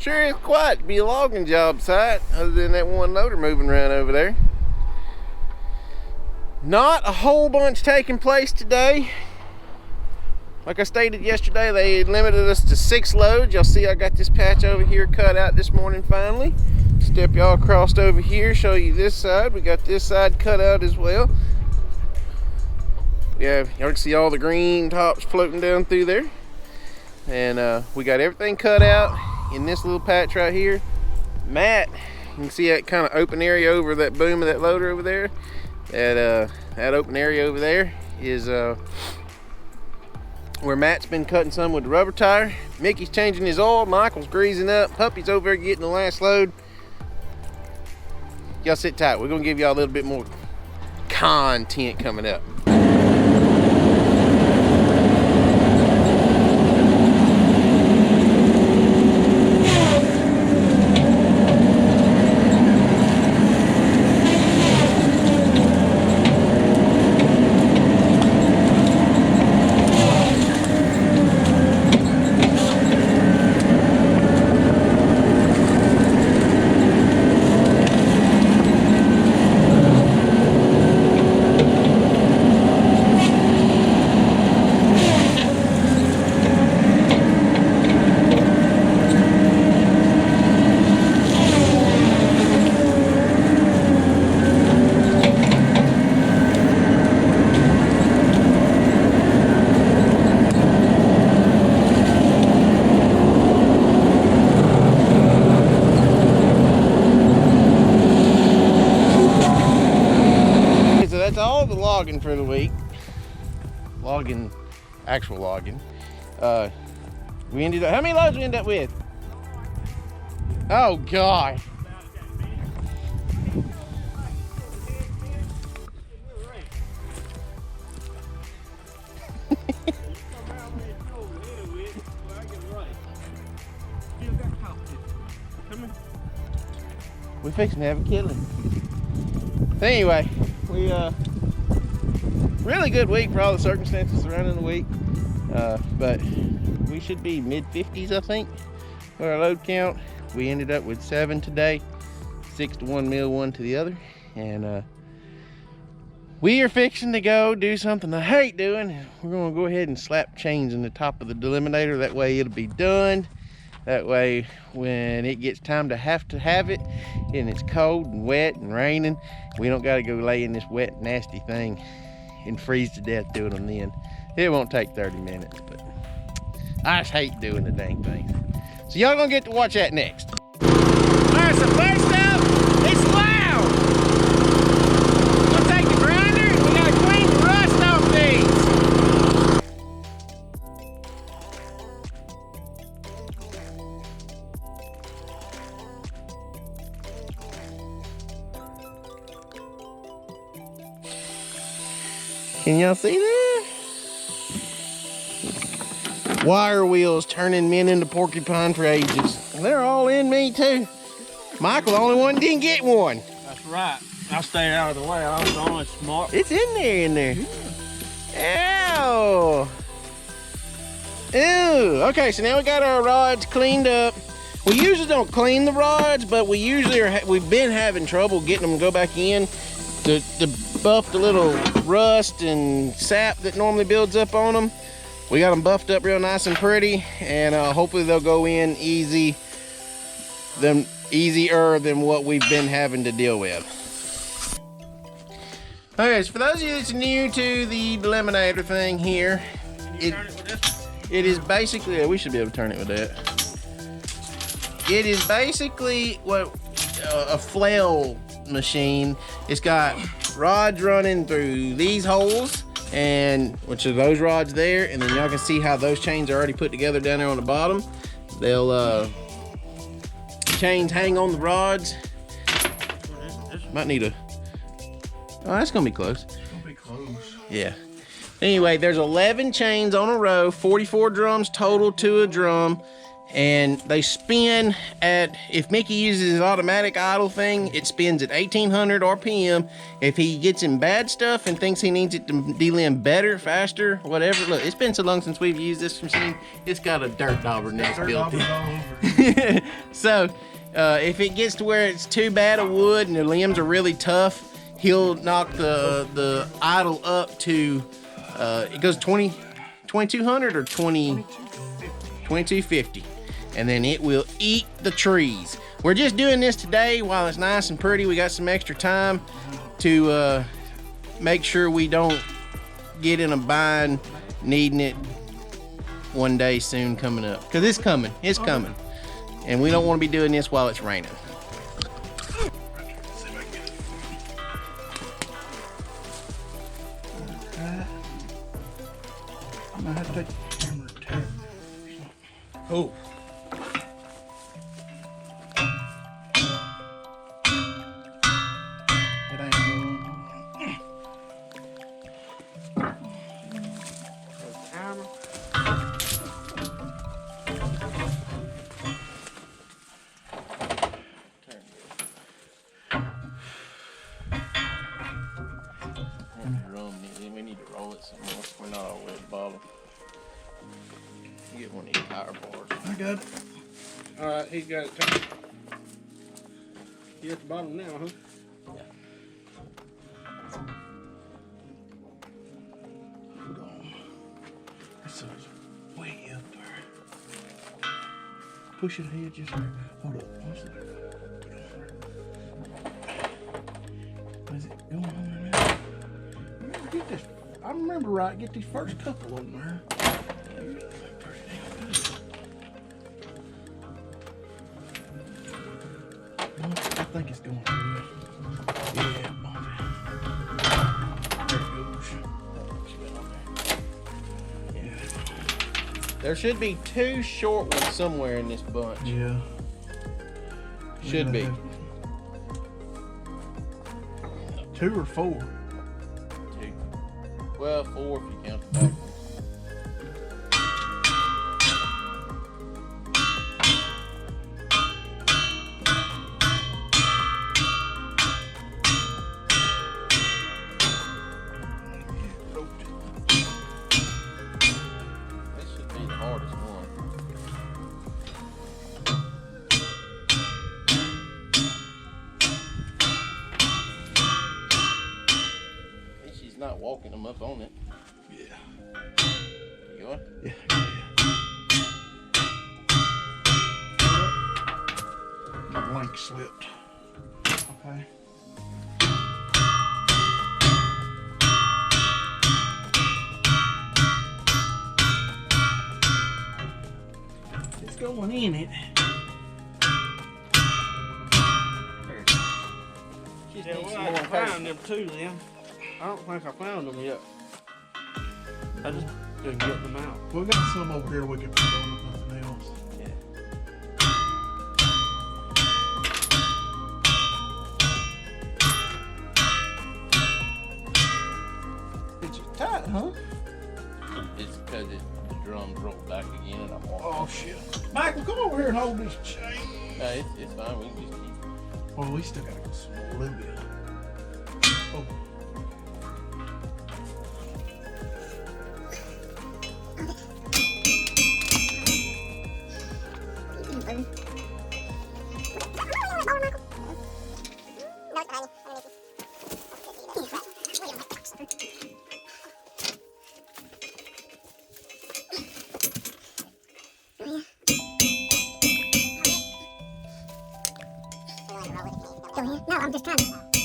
sure is quiet to be a logging job site, other than that one loader moving around over there. Not a whole bunch taking place today. Like I stated yesterday, they limited us to 6 loads. Y'all see I got this patch over here cut out this morning finally. Step y'all across over here, show you this side. We got this side cut out as well. Yeah, y'all can see all the green tops floating down through there. And we got everything cut out in this little patch right here. Matt, you can see that kind of open area over that boom of that loader over there. That open area over there is where Matt's been cutting some with the rubber tire. Mickey's changing his oil, Michael's greasing up, Puppy's over there getting the last load. Y'all sit tight, we're gonna give y'all a little bit more content coming up. Logging for the week. Actual logging. We ended up, how many loads we end up with? Oh God. We fixing to have a killing. Anyway, we really good week for all the circumstances surrounding the week, but we should be mid-50s, I think, for our load count. We ended up with 7 today, 6 to one meal, 1 to the other, and we are fixing to go do something I hate doing. We're going to go ahead and slap chains in the top of the Delimbinator. That way it'll be done. That way when it gets time to have it and it's cold and wet and raining, we don't got to go lay in this wet nasty thing and freeze to death doing them then. It won't take 30 minutes, but I just hate doing the dang thing. So y'all gonna get to watch that next. All right, so first up, it's loud. We'll take the grinder and we gotta clean the rust off these. Can y'all see that? Wire wheels turning men into porcupine for ages. They're all in me too. Michael, the only one didn't get one. That's right. I stayed out of the way. I was only smart. It's in there. Yeah. Ow. Ew. Okay, so now we got our rods cleaned up. We usually don't clean the rods, but we've been having trouble getting them to go back in to buff the little rust and sap that normally builds up on them. We got them buffed up real nice and pretty, and hopefully they'll go in easier than what we've been having to deal with. Okay, so for those of you that's new to the Delimbinator thing here, it is basically, yeah, we should be able to turn it with that. It is basically what a flail machine. It's got rods running through these holes, and which are those rods there, and then y'all can see how those chains are already put together down there on the bottom. They'll chains hang on the rods. Might need a, oh, that's gonna be close. It's gonna be close. Yeah. Anyway, there's 11 chains on a row, 44 drums total to a drum, and they spin at, if Mickey uses his automatic idle thing, it spins at 1800 RPM. If he gets in bad stuff and thinks he needs it to delimb better, faster, whatever. Look, it's been so long since we've used this machine, it's got a dirt dauber nest built in. So if it gets to where it's too bad of wood and the limbs are really tough, he'll knock the idle up to, it goes 2200 or 2250. And then it will eat the trees. We're just doing this today while it's nice and pretty. We got some extra time to make sure we don't get in a bind needing it one day soon coming up. Because it's coming. And we don't want to be doing this while it's raining. I'm gonna have to take the camera too. Oh. It ain't going. We need to roll it some more. We're not all the way at the bottom. You get one of these tire bars. I got it. Alright, he's got it. You at the bottom now, huh? Yeah. Hold on. This is way up there. Push it ahead just there. Hold up. What's that? Is it going on there now? Get this. I remember right. Get these first couple on there. I think it's going good. Yeah, bump it. There it goes. Yeah. There should be 2 short ones somewhere in this bunch. Yeah. Should be. 2 or 4. 2. Well, 4 if you count the back one. This should be the hardest one. At least she's not walking them up on it. Yeah. You are? Yeah. My link slipped. Okay. It's going in it. She's Yeah, well, I found them too, then. I don't think I found them yet. I just didn't get them out. We got some over here we can put on with nothing else. Yeah. It's tight, huh? It's because the drums rolled back again and I'm walking. Oh shit. Michael, come over here and hold this chain. No, it's fine. We can just keep. Well, we still gotta go some more, a little bit. Oh. No, I'm just trying to.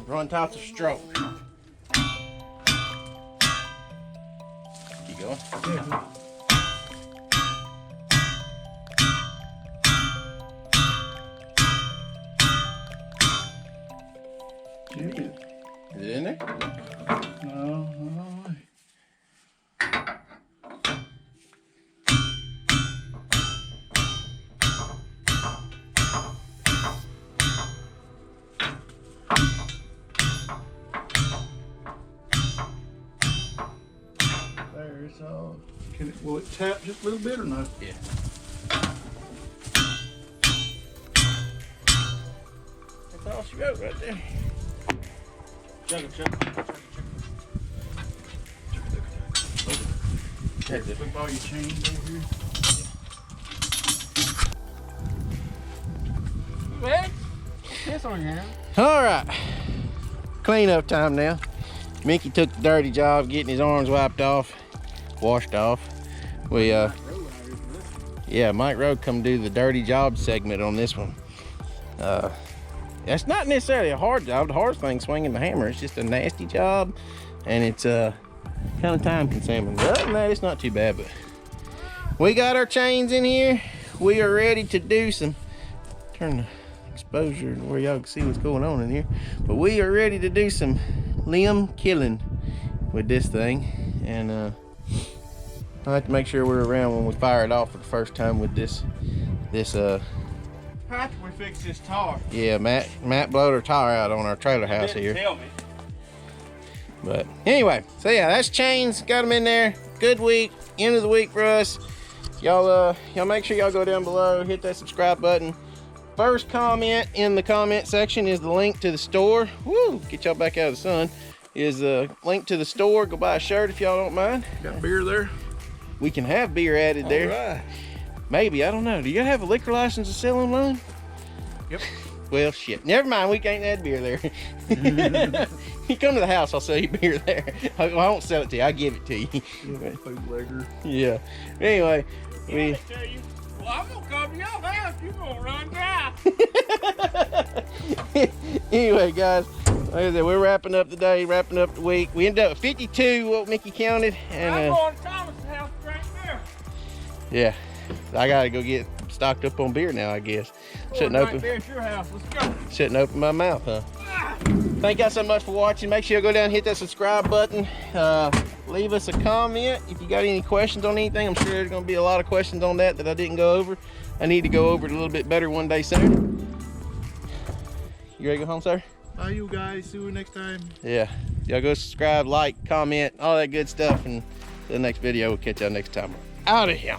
Run toss of stroke. Keep going. Yeah. Is it in there? No. There, it's all. Will it tap just a little bit or no? Yeah. That's all she wrote right there. Chug it, chug it. That's it. Flip all your chains over here. Man, piss on your hand. All right, cleanup time now. Mickey took the dirty job getting his arms wiped off, washed off. We yeah, Mike Rowe come do the dirty job segment on this one. It's not necessarily a hard job. The hardest thing swinging the hammer. It's just a nasty job, and it's kind of time consuming. But other than that, it's not too bad. But we got our chains in here. We are ready to do some. Turn the exposure where y'all can see what's going on in here. But we are ready to do some limb killing with this thing, and I have to make sure we're around when we fire it off for the first time with this After we fix this tar. yeah, Matt blowed our tire out on our trailer house here. Tell me. But anyway, so yeah, that's chains. Got them in there. Good week. End of the week for us. Y'all make sure y'all go down below, hit that subscribe button. First comment in the comment section is the link to the store. Woo! Get y'all back out of the sun. Is a link to the store. Go buy a shirt if y'all don't mind. Got beer there? We can have beer added there. All right. Maybe, I don't know. Do you gotta have a liquor license to sell online? Yep. Well, shit. Never mind. We can't add beer there. You come to the house, I'll sell you beer there. I won't sell it to you. I'll give it to you. Bootlegger. Yeah. Anyway, I tell you, well, I'm gonna come to your house. You gonna run dry. Anyway, guys, like I said, we're wrapping up the day, wrapping up the week. We ended up with 52, what Mickey counted. And I'm going to Thomas' house right there. yeah, I gotta go get stocked up on beer now, I guess. Shouldn't Right open. there at your house. Let's go. Shouldn't open my mouth, huh? Thank y'all so much for watching. Make sure you go down and hit that subscribe button. Leave us a comment if you got any questions on anything. I'm sure there's going to be a lot of questions on that I didn't go over. I need to go over it a little bit better one day soon. You ready to go home, sir? Bye, you guys. See you next time. Yeah. Y'all go subscribe, like, comment, all that good stuff. And the next video, we'll catch y'all next time. Out of here.